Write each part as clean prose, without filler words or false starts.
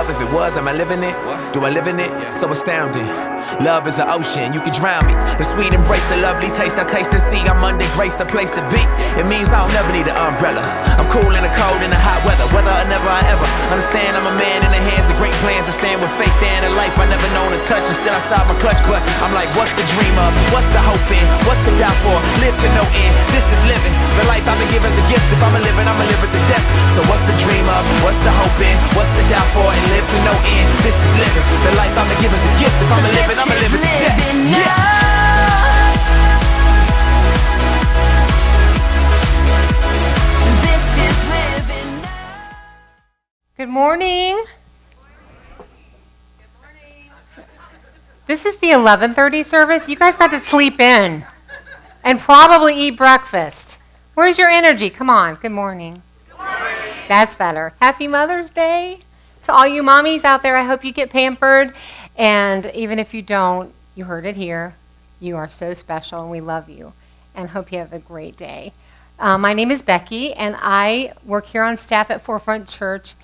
love? If it was, am I living it? Do I live in it? So astounding. Love is an ocean, you can drown me. The sweet embrace, the lovely taste, I taste and see. I'm under grace, the place to be. It means I don't never need an umbrella. I'm cool in the cold, in the hot weather. Whether or never I ever understand, I'm a man in the hands of great plans. I stand with faith there in a life I never known to touch. And still outside my clutch, but I'm like, what's the dream of? What's the hope in? What's the doubt for? Live to no end. This is living. The life I've been given is a gift. If I'm a living, I'ma live it to death. So what's the dream of? What's the hope in? What's the doubt for? And live to no end. This is living. The life I've been given is a gift. If I'm a living, I'ma live it to death. Good morning. This is the 11:30 service. You guys got to sleep in and probably eat breakfast. Where's your energy? Come on. Good morning. Good morning. That's better. Happy Mother's Day to all you mommies out there. I hope you get pampered. And even if you don't, you heard it here. You are so special, and we love you. And hope you have a great day. My name is Becky, and I work here on staff at Forefront Church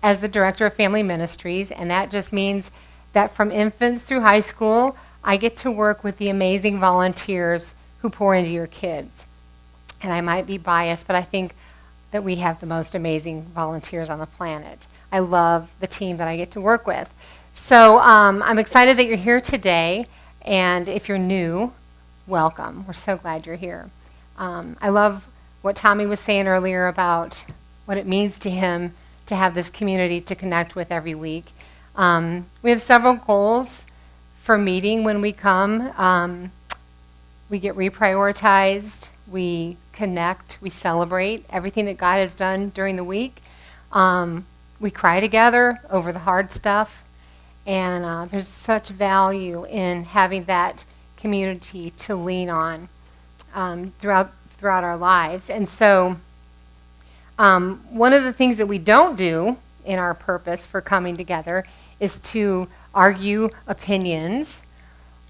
as the Director of Family Ministries, and that just means that from infants through high school, I get to work with the amazing volunteers who pour into your kids. And I might be biased, but I think that we have the most amazing volunteers on the planet. I love the team that I get to work with. So I'm excited that you're here today, and if you're new, welcome. We're so glad you're here. I love what Tommy was saying earlier about what it means to him to have this community to connect with every week. We have several goals for meeting when we come. We get reprioritized, we connect, we celebrate everything that God has done during the week. We cry together over the hard stuff, and there's such value in having that community to lean on throughout our lives. And so one of the things that we don't do in our purpose for coming together is to argue opinions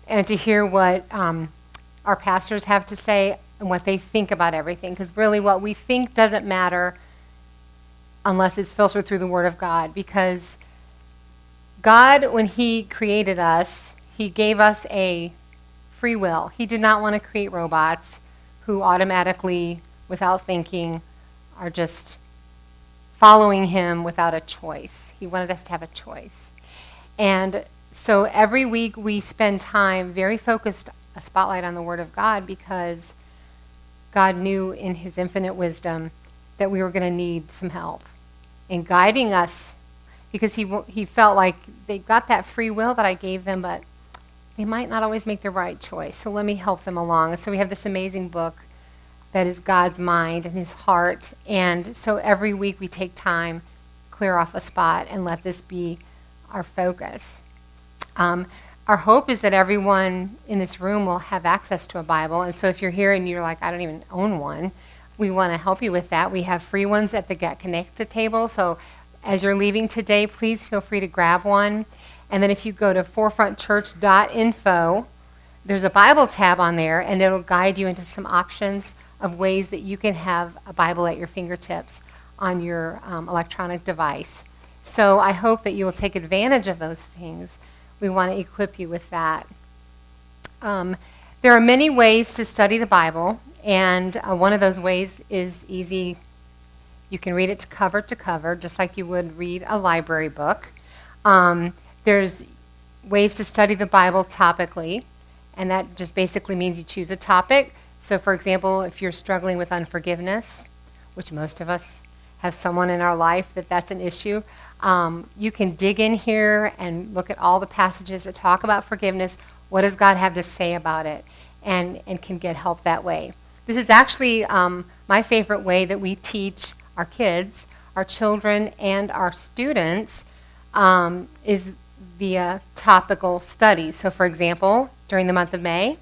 and to hear what our pastors have to say and what they think about everything. Because really what we think doesn't matter unless it's filtered through the Word of God. Because God, when He created us, He gave us a free will. He did not want to create robots who automatically, without thinking, are just following Him without a choice. He wanted us to have a choice. And so every week we spend time very focused, a spotlight on the Word of God, because God knew in His infinite wisdom that we were going to need some help in guiding us, because he felt like they got that free will that I gave them, but they might not always make the right choice. So let me help them along. And so we have this amazing book that is God's mind and His heart. And so every week we take time, clear off a spot, and let this be our focus. Our hope is that everyone in this room will have access to a Bible. And so if you're here and you're like, I don't even own one, we want to help you with that. We have free ones at the Get Connected table. So as you're leaving today, please feel free to grab one. And then if you go to forefrontchurch.info, there's a Bible tab on there, and it'll guide you into some options of ways that you can have a Bible at your fingertips on your electronic device. So I hope that you will take advantage of those things. We want to equip you with that. There are many ways to study the Bible, and one of those ways is easy. You can read it to cover, just like you would read a library book. There's ways to study the Bible topically, and that just basically means you choose a topic. So for example, if you're struggling with unforgiveness, which most of us have someone in our life that's an issue, you can dig in here and look at all the passages that talk about forgiveness. What does God have to say about it? And can get help that way. This is actually my favorite way that we teach our kids, our children, and our students is via topical studies. So for example, during the month of May,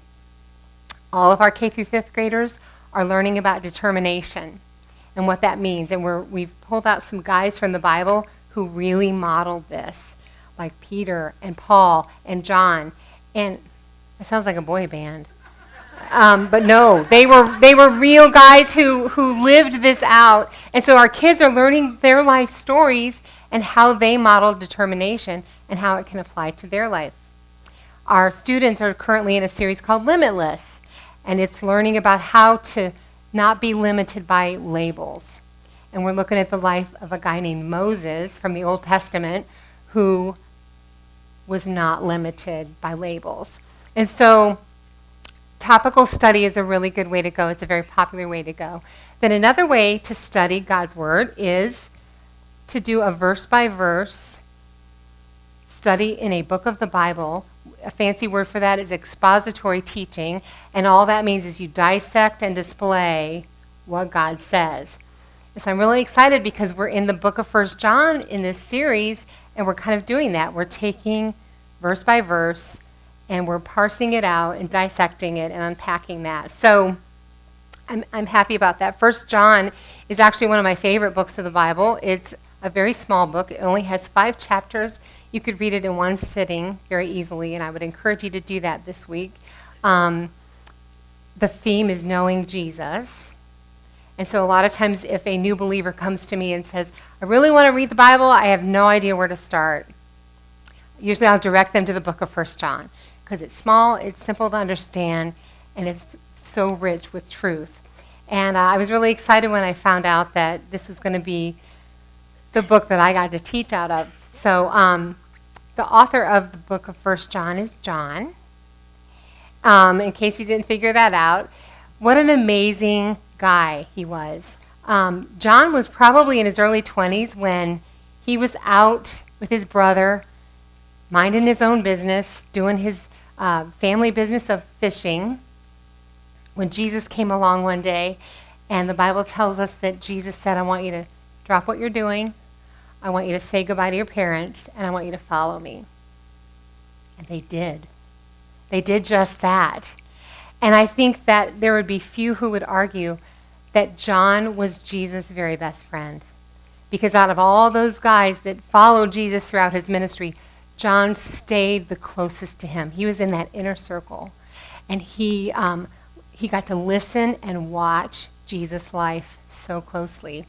all of our K through 5th graders are learning about determination and what that means. And we've pulled out some guys from the Bible who really modeled this, like Peter and Paul and John. And it sounds like a boy band. But no, they were real guys who lived this out. And so our kids are learning their life stories, and how they model determination and how it can apply to their life. Our students are currently in a series called Limitless, and it's learning about how to not be limited by labels. And we're looking at the life of a guy named Moses from the Old Testament who was not limited by labels. And so topical study is a really good way to go. It's a very popular way to go. Then another way to study God's Word is to do a verse-by-verse study in a book of the Bible. A fancy word for that is expository teaching, and all that means is you dissect and display what God says. So I'm really excited because we're in the book of 1 John in this series, and we're kind of doing that. We're taking verse by verse, and we're parsing it out and dissecting it and unpacking that. So I'm happy about that. 1 John is actually one of my favorite books of the Bible. It's a very small book. It only has 5 chapters. You could read it in one sitting very easily, and I would encourage you to do that this week. The theme is knowing Jesus. And so a lot of times if a new believer comes to me and says, I really want to read the Bible, I have no idea where to start. Usually I'll direct them to the book of 1 John because it's small, it's simple to understand, and it's so rich with truth. And I was really excited when I found out that this was going to be the book that I got to teach out of. So the author of the book of 1 John is John. In case you didn't figure that out, what an amazing guy he was. John was probably in his early 20s when he was out with his brother, minding his own business, doing his family business of fishing, when Jesus came along one day, and the Bible tells us that Jesus said, I want you to drop what you're doing, I want you to say goodbye to your parents, and I want you to follow me. And they did. They did just that. And I think that there would be few who would argue that John was Jesus' very best friend. Because out of all those guys that followed Jesus throughout his ministry, John stayed the closest to him. He was in that inner circle. And he got to listen and watch Jesus' life so closely.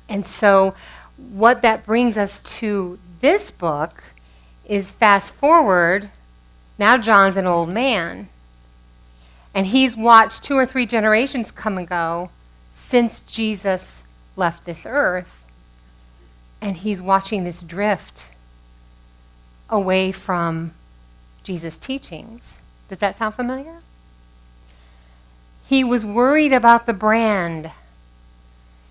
And so what that brings us to this book is fast forward, now John's an old man. And he's watched 2 or 3 generations come and go since Jesus left this earth. And he's watching this drift away from Jesus' teachings. Does that sound familiar? He was worried about the brand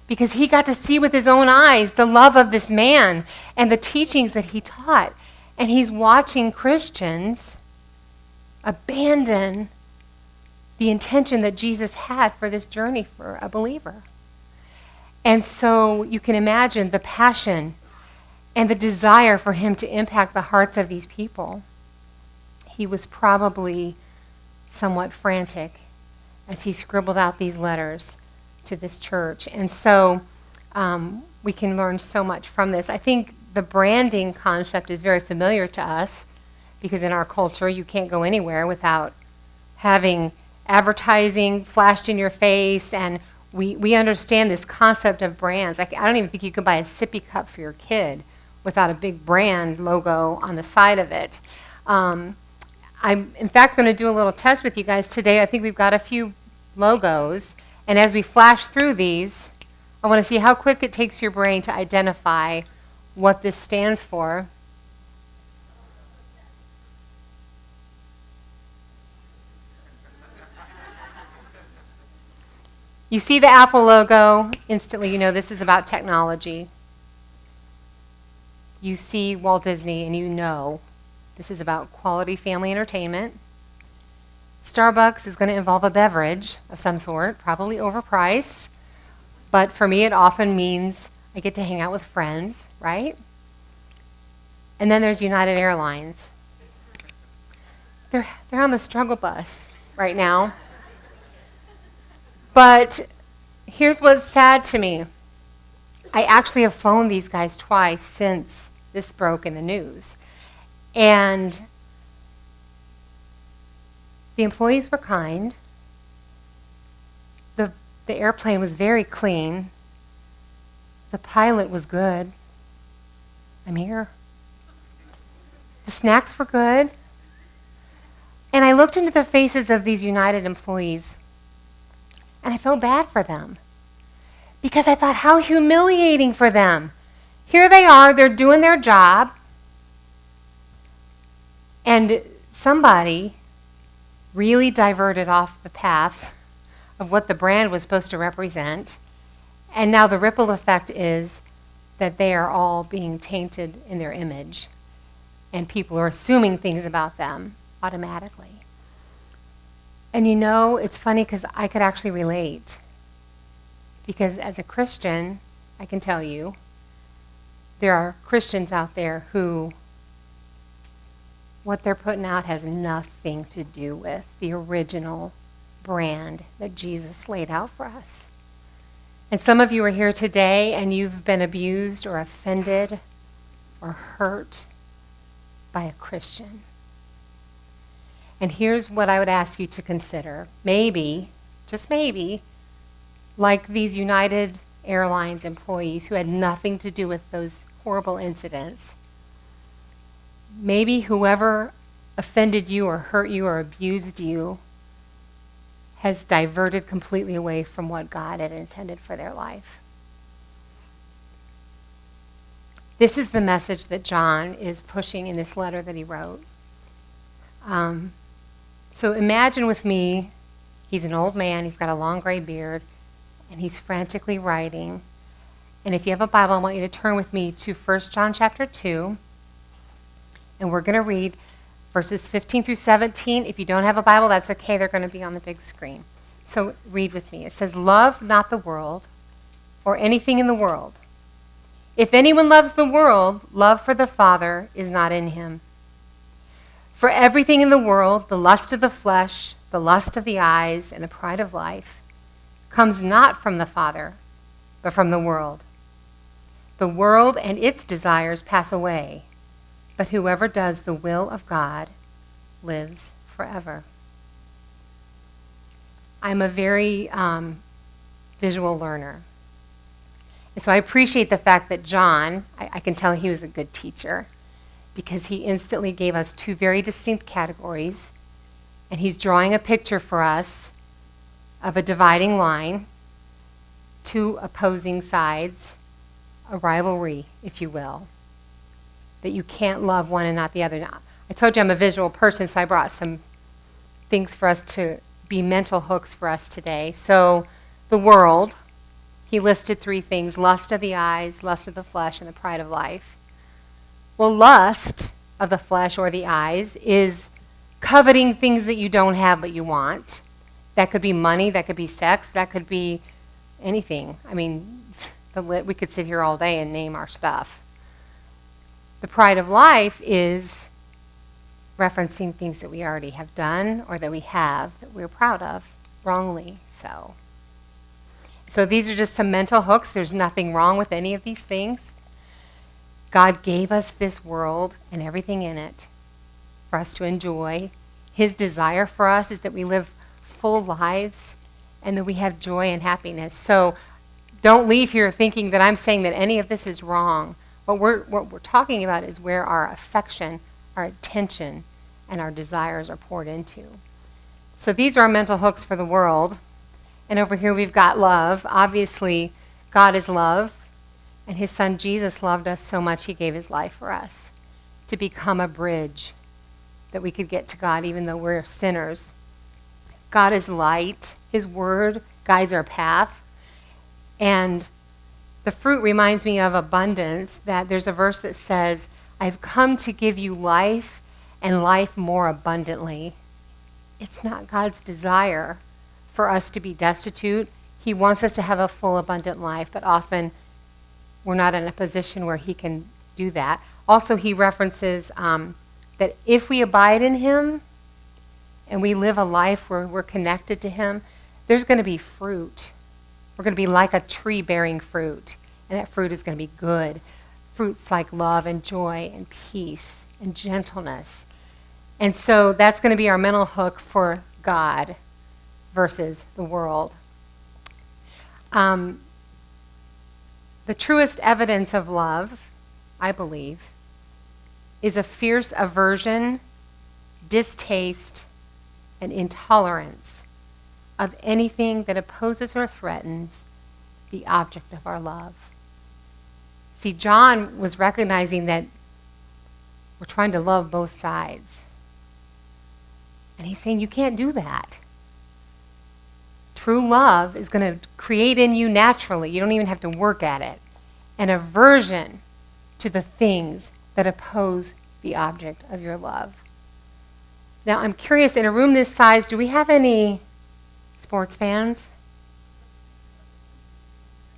because he got to see with his own eyes the love of this man and the teachings that he taught. And he's watching Christians abandon the intention that Jesus had for this journey for a believer. And so you can imagine the passion and the desire for him to impact the hearts of these people. He was probably somewhat frantic as he scribbled out these letters to this church. And so we can learn so much from this. I think the branding concept is very familiar to us because in our culture you can't go anywhere without having advertising flashed in your face, and we understand this concept of brands. I don't even think you could buy a sippy cup for your kid without a big brand logo on the side of it. I'm, in fact, going to do a little test with you guys today. I think we've got a few logos, and as we flash through these, I want to see how quick it takes your brain to identify what this stands for. You see the Apple logo, instantly you know this is about technology. You see Walt Disney and you know this is about quality family entertainment. Starbucks is going to involve a beverage of some sort, probably overpriced, but for me it often means I get to hang out with friends, right? And then there's United Airlines. They're on the struggle bus right now. But here's what's sad to me. I actually have flown these guys twice since this broke in the news. And the employees were kind. The airplane was very clean. The pilot was good. I'm here. The snacks were good. And I looked into the faces of these United employees, and I felt bad for them. Because I thought, how humiliating for them. Here they are, they're doing their job, and somebody really diverted off the path of what the brand was supposed to represent. And now the ripple effect is that they are all being tainted in their image. And people are assuming things about them automatically. And you know, it's funny because I could actually relate. Because as a Christian, I can tell you, there are Christians out there who what they're putting out has nothing to do with the original brand that Jesus laid out for us. And some of you are here today and you've been abused or offended or hurt by a Christian. And here's what I would ask you to consider. Maybe, just maybe, like these United Airlines employees who had nothing to do with those horrible incidents, maybe whoever offended you or hurt you or abused you has diverted completely away from what God had intended for their life. This is the message that John is pushing in this letter that he wrote. So imagine with me, he's an old man, he's got a long gray beard, and he's frantically writing. And if you have a Bible, I want you to turn with me to 1 John chapter 2. And we're going to read verses 15 through 17. If you don't have a Bible, that's okay. They're going to be on the big screen. So read with me. It says, "Love not the world or anything in the world. If anyone loves the world, love for the Father is not in him. For everything in the world, the lust of the flesh, the lust of the eyes, and the pride of life, comes not from the Father, but from the world. The world and its desires pass away, but whoever does the will of God lives forever." I'm a very visual learner. And so I appreciate the fact that John, I can tell he was a good teacher, because he instantly gave us two very distinct categories, and he's drawing a picture for us of a dividing line, two opposing sides, a rivalry, if you will, that you can't love one and not the other. Now, I told you I'm a visual person, so I brought some things for us to be mental hooks for us today. So the world, he listed three things: lust of the eyes, lust of the flesh, and the pride of life. Well, lust of the flesh or the eyes is coveting things that you don't have but you want. That could be money, that could be sex, that could be anything. I mean, we could sit here all day and name our stuff. The pride of life is referencing things that we already have done or that we have that we're proud of, wrongly so. So these are just some mental hooks. There's nothing wrong with any of these things. God gave us this world and everything in it for us to enjoy. His desire for us is that we live full lives and that we have joy and happiness. So don't leave here thinking that I'm saying that any of this is wrong. What we're talking about is where our affection, our attention, and our desires are poured into. So these are our mental hooks for the world. And over here we've got love. Obviously, God is love. And his son Jesus loved us so much he gave his life for us to become a bridge that we could get to God even though we're sinners. God is light. His word guides our path. And the fruit reminds me of abundance, that there's a verse that says, "I've come to give you life and life more abundantly." It's not God's desire for us to be destitute. He wants us to have a full, abundant life, but often we're not in a position where he can do that. Also, he references that if we abide in him and we live a life where we're connected to him, there's going to be fruit. We're going to be like a tree bearing fruit, and that fruit is going to be good. Fruits like love and joy and peace and gentleness. And so that's going to be our mental hook for God versus the world. The truest evidence of love I believe, is a fierce aversion, distaste, and intolerance of anything that opposes or threatens the object of our love. See, John was recognizing that we're trying to love both sides. And he's saying you can't do that. True love is going to create in you naturally, you don't even have to work at it, an aversion to the things that oppose the object of your love. Now, I'm curious, in a room this size, do we have any sports fans?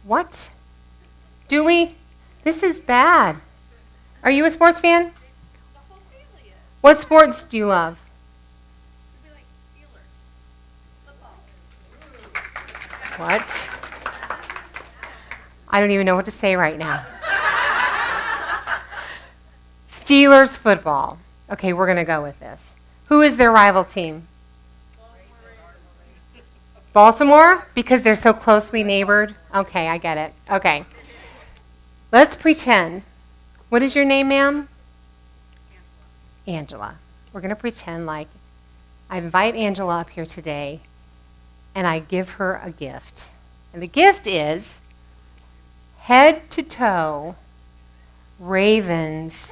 What? Do we? This is bad. Are you a sports fan? What sports do you love? What? I don't even know what to say right now. Steelers football. Okay, we're going to go with this. Who is their rival team? Baltimore? Because they're so closely neighbored? Okay, I get it. Okay. Let's pretend. What is your name, ma'am? Angela. We're going to pretend like I invite Angela up here today and I give her a gift. And the gift is head to toe Ravens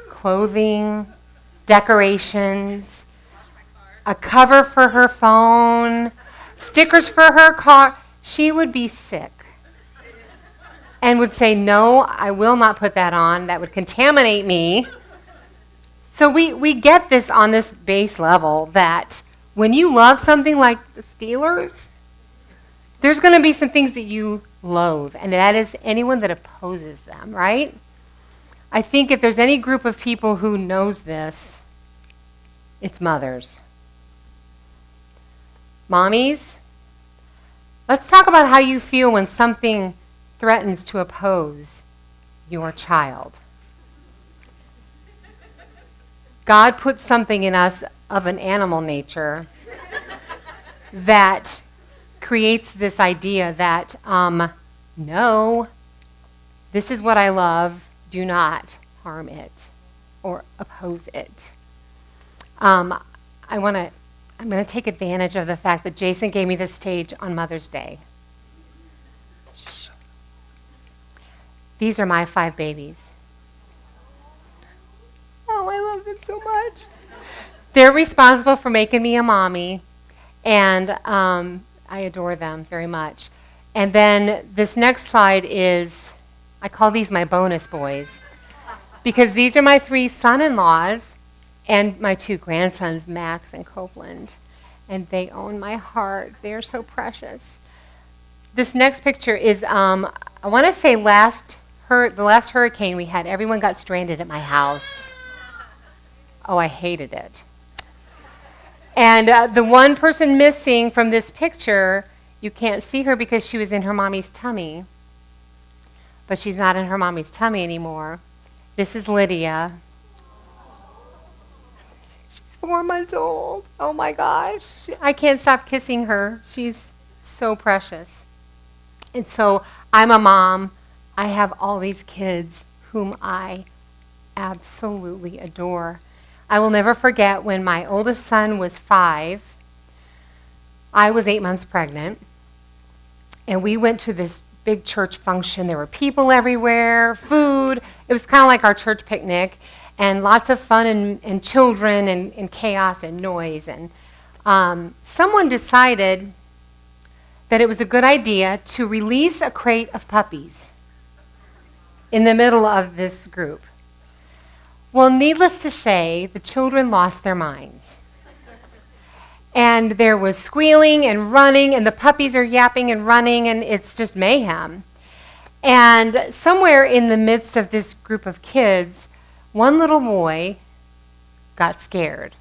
clothing, decorations, a cover for her phone, stickers for her car. She would be sick and would say, no, I will not put that on. That would contaminate me. So we get this on this base level that when you love something like the Steelers, there's going to be some things that you loathe, and that is anyone that opposes them, right? I think if there's any group of people who knows this, it's mothers. Mommies, let's talk about how you feel when something threatens to oppose your child. God put something in us of an animal nature that creates this idea that, no, this is what I love, do not harm it or oppose it. I'm going to take advantage of the fact that Jason gave me this stage on Mother's Day. These are my 5 babies. Oh, I love them so much. They're responsible for making me a mommy, and I adore them very much. And then this next slide is, I call these my bonus boys, because these are my 3 son-in-laws and my 2 grandsons, Max and Copeland. And they own my heart. They are so precious. This next picture is, I want to say the last hurricane we had, everyone got stranded at my house. Oh, I hated it. And the one person missing from this picture, you can't see her because she was in her mommy's tummy. But she's not in her mommy's tummy anymore. This is Lydia. She's 4 months old. Oh my gosh. I can't stop kissing her. She's so precious. And so I'm a mom. I have all these kids whom I absolutely adore. I will never forget when my oldest son was 5. I was 8 months pregnant. And we went to this big church function. There were people everywhere, food. It was kind of like our church picnic, and lots of fun and children and chaos and noise. And someone decided that it was a good idea to release a crate of puppies in the middle of this group. Well, needless to say, the children lost their minds. And there was squealing and running, and the puppies are yapping and running, and it's just mayhem. And somewhere in the midst of this group of kids, one little boy got scared.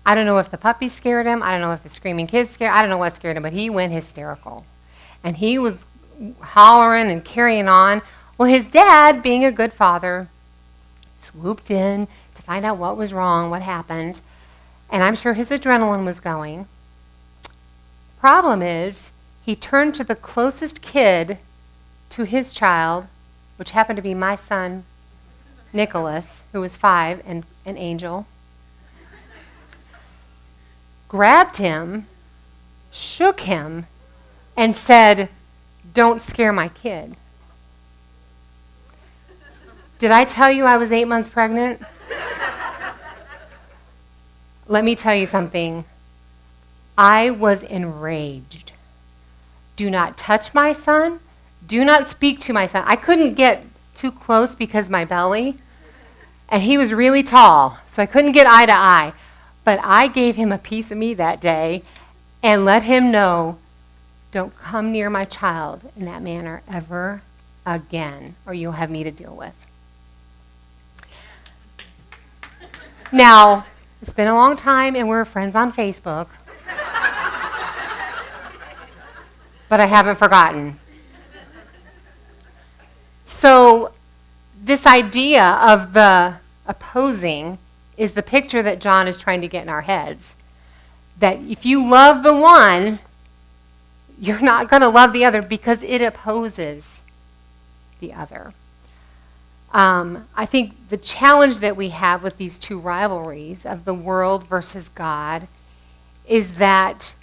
I don't know if the puppy scared him. I don't know if the screaming kids scared him. I don't know what scared him, but he went hysterical. And he was hollering and carrying on. Well, his dad, being a good father, swooped in to find out what was wrong, what happened. And I'm sure his adrenaline was going. Problem is, he turned to the closest kid to his child which happened to be my son, Nicholas, who was 5, and an angel, grabbed him, shook him, and said, "Don't scare my kid." Did I tell you I was 8 months pregnant? Let me tell you something. I was enraged. Do not touch my son. Do not speak to my son. I couldn't get too close because my belly, and he was really tall, so I couldn't get eye to eye. But I gave him a piece of me that day and let him know, don't come near my child in that manner ever again, or you'll have me to deal with. Now, it's been a long time, and we're friends on Facebook, but I haven't forgotten. So this idea of the opposing is the picture that John is trying to get in our heads. That if you love the one, you're not going to love the other because it opposes the other. I think the challenge that we have with these two rivalries of the world versus God is that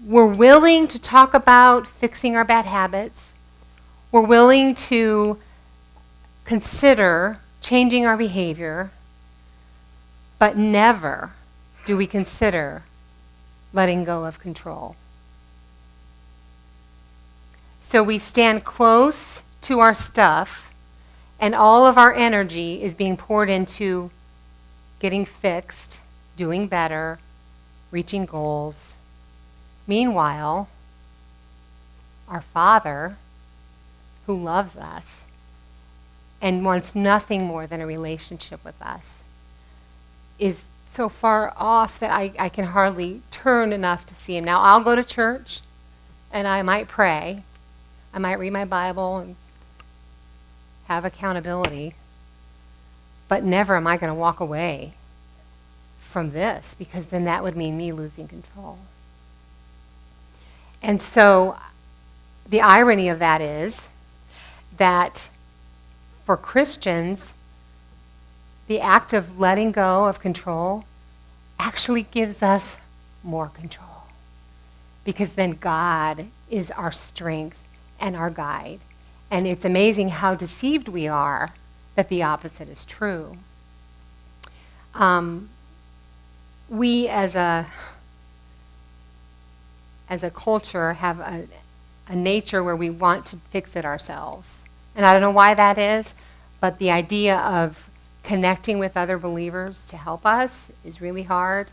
we're willing to talk about fixing our bad habits. We're willing to consider changing our behavior, but never do we consider letting go of control. So we stand close to our stuff, and all of our energy is being poured into getting fixed, doing better, reaching goals. Meanwhile, our Father, who loves us and wants nothing more than a relationship with us, is so far off that I can hardly turn enough to see him. Now, I'll go to church, and I might pray. I might read my Bible and have accountability, but never am I going to walk away from this, because then that would mean me losing control. And so the irony of that is that for Christians, the act of letting go of control actually gives us more control, because then God is our strength and our guide. And it's amazing how deceived we are that the opposite is true. We as a culture have a nature where we want to fix it ourselves. And I don't know why that is, but the idea of connecting with other believers to help us is really hard.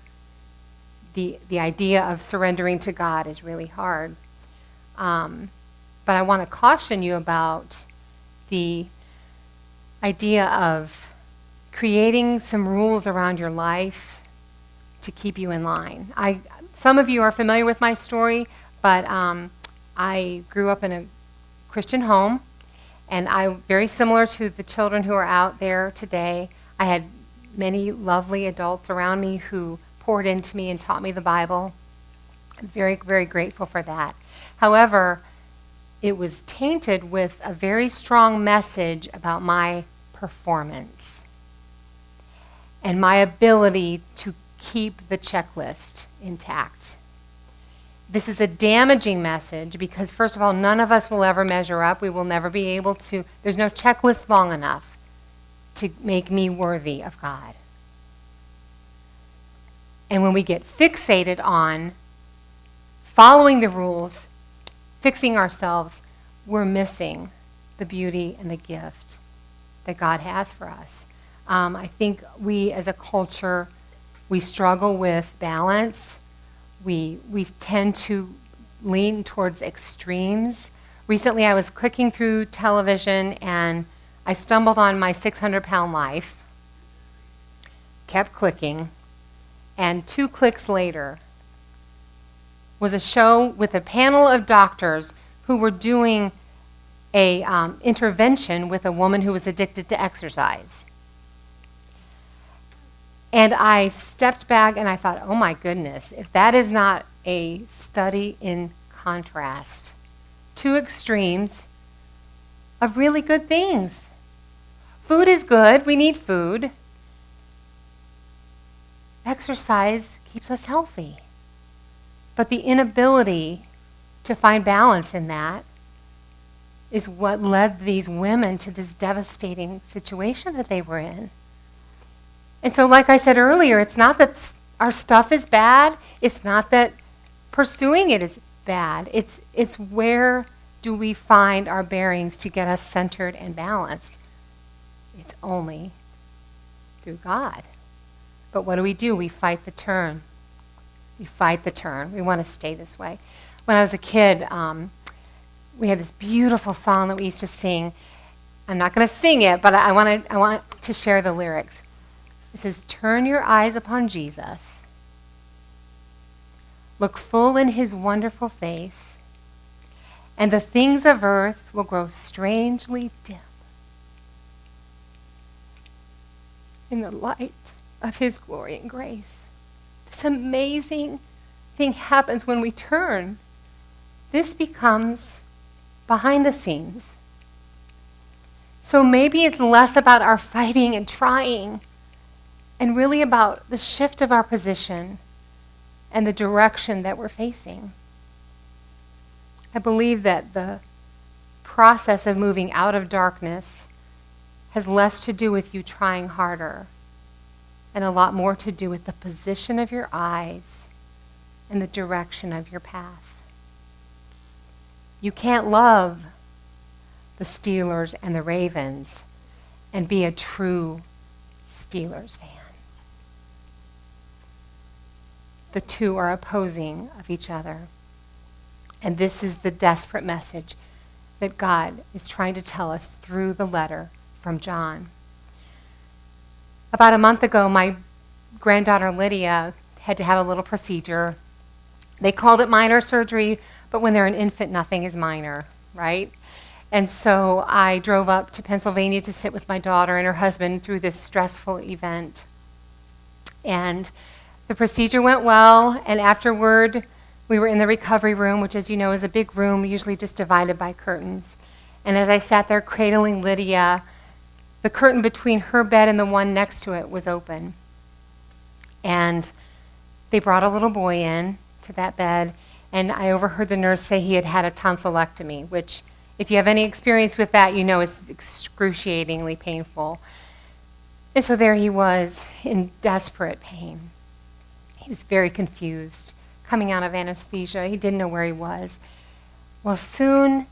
The idea of surrendering to God is really hard. But I want to caution you about the idea of creating some rules around your life to keep you in line. Some of you are familiar with my story, but I grew up in a Christian home, and I'm very similar to the children who are out there today. I had many lovely adults around me who poured into me and taught me the Bible. I'm very, very grateful for that. However, it was tainted with a very strong message about my performance and my ability to keep the checklist intact. This is a damaging message because, first of all, none of us will ever measure up. We will never be able to. There's no checklist long enough to make me worthy of God. And when we get fixated on following the rules, fixing ourselves, we're missing the beauty and the gift that God has for us. I think we as a culture, we struggle with balance. We tend to lean towards extremes. Recently I was clicking through television and I stumbled on My 600-Pound Life, kept clicking, and 2 clicks later was a show with a panel of doctors who were doing a intervention with a woman who was addicted to exercise. And I stepped back and I thought, oh my goodness, if that is not a study in contrast. 2 extremes, of really good things. Food is good. We need food. Exercise keeps us healthy. But the inability to find balance in that is what led these women to this devastating situation that they were in. And so, like I said earlier, it's not that our stuff is bad. It's not that pursuing it is bad. It's where do we find our bearings to get us centered and balanced? It's only through God. But what do? We fight the turn. We fight the turn. We want to stay this way. When I was a kid, we had this beautiful song that we used to sing. I'm not going to sing it, but I want to share the lyrics. It says, "Turn your eyes upon Jesus. Look full in his wonderful face, and the things of earth will grow strangely dim in the light of his glory and grace." This amazing thing happens when we turn. This becomes behind the scenes. So maybe it's less about our fighting and trying and really about the shift of our position and the direction that we're facing. I believe that the process of moving out of darkness has less to do with you trying harder and a lot more to do with the position of your eyes and the direction of your path. You can't love the Steelers and the Ravens and be a true Steelers fan. The two are opposing of each other. And this is the desperate message that God is trying to tell us through the letter from John. About a month ago, my granddaughter Lydia had to have a little procedure. They called it minor surgery, but when they're an infant, nothing is minor, right? And so I drove up to Pennsylvania to sit with my daughter and her husband through this stressful event. And the procedure went well, and afterward, we were in the recovery room, which, as you know, is a big room, usually just divided by curtains. And as I sat there cradling Lydia, the curtain between her bed and the one next to it was open. And they brought a little boy in to that bed, and I overheard the nurse say he had had a tonsillectomy, which, if you have any experience with that, you know it's excruciatingly painful. And so there he was in desperate pain. He was very confused, coming out of anesthesia. He didn't know where he was. Well, soon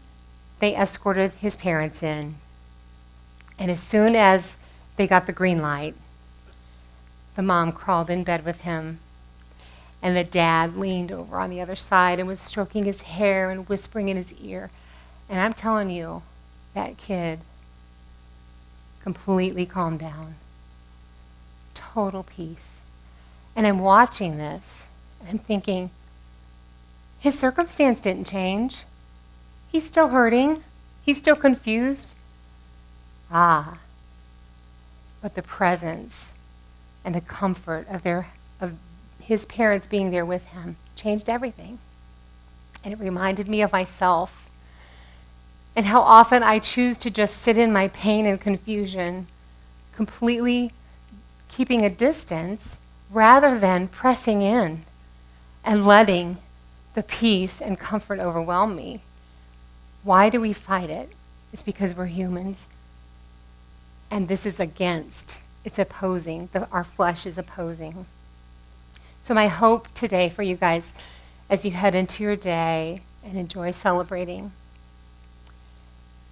they escorted his parents in. And as soon as they got the green light, the mom crawled in bed with him. And the dad leaned over on the other side and was stroking his hair and whispering in his ear. And I'm telling you, that kid completely calmed down. Total peace. And I'm watching this, and I'm thinking, his circumstance didn't change. He's still hurting. He's still confused. But the presence and the comfort of his parents being there with him changed everything. And it reminded me of myself and how often I choose to just sit in my pain and confusion, completely keeping a distance rather than pressing in and letting the peace and comfort overwhelm me. Why do we fight it? It's because we're humans. And this is it's opposing. Our flesh is opposing. So my hope today for you guys as you head into your day and enjoy celebrating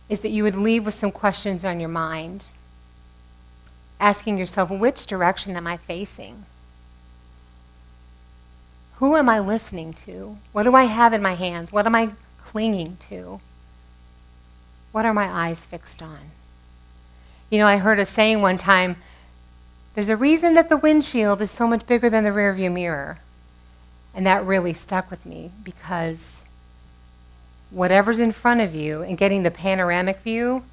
is that you would leave with some questions on your mind, asking yourself, which direction am I facing? Who am I listening to? What do I have in my hands? What am I clinging to? What are my eyes fixed on? You know, I heard a saying one time, there's a reason that the windshield is so much bigger than the rearview mirror. And that really stuck with me because whatever's in front of you and getting the panoramic view,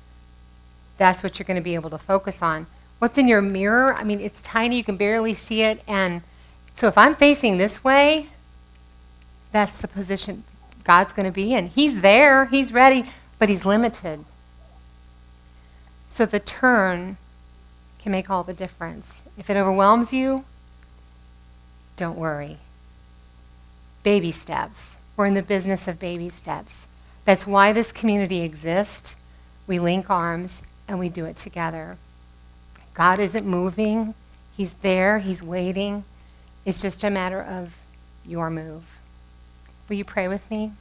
that's what you're going to be able to focus on. What's in your mirror, I mean, it's tiny, you can barely see it. And so if I'm facing this way, that's the position God's going to be in. He's there, he's ready, but he's limited. So the turn can make all the difference. If it overwhelms you, don't worry. Baby steps. We're in the business of baby steps. That's why this community exists. We link arms and we do it together. God isn't moving. He's there. He's waiting. It's just a matter of your move. Will you pray with me?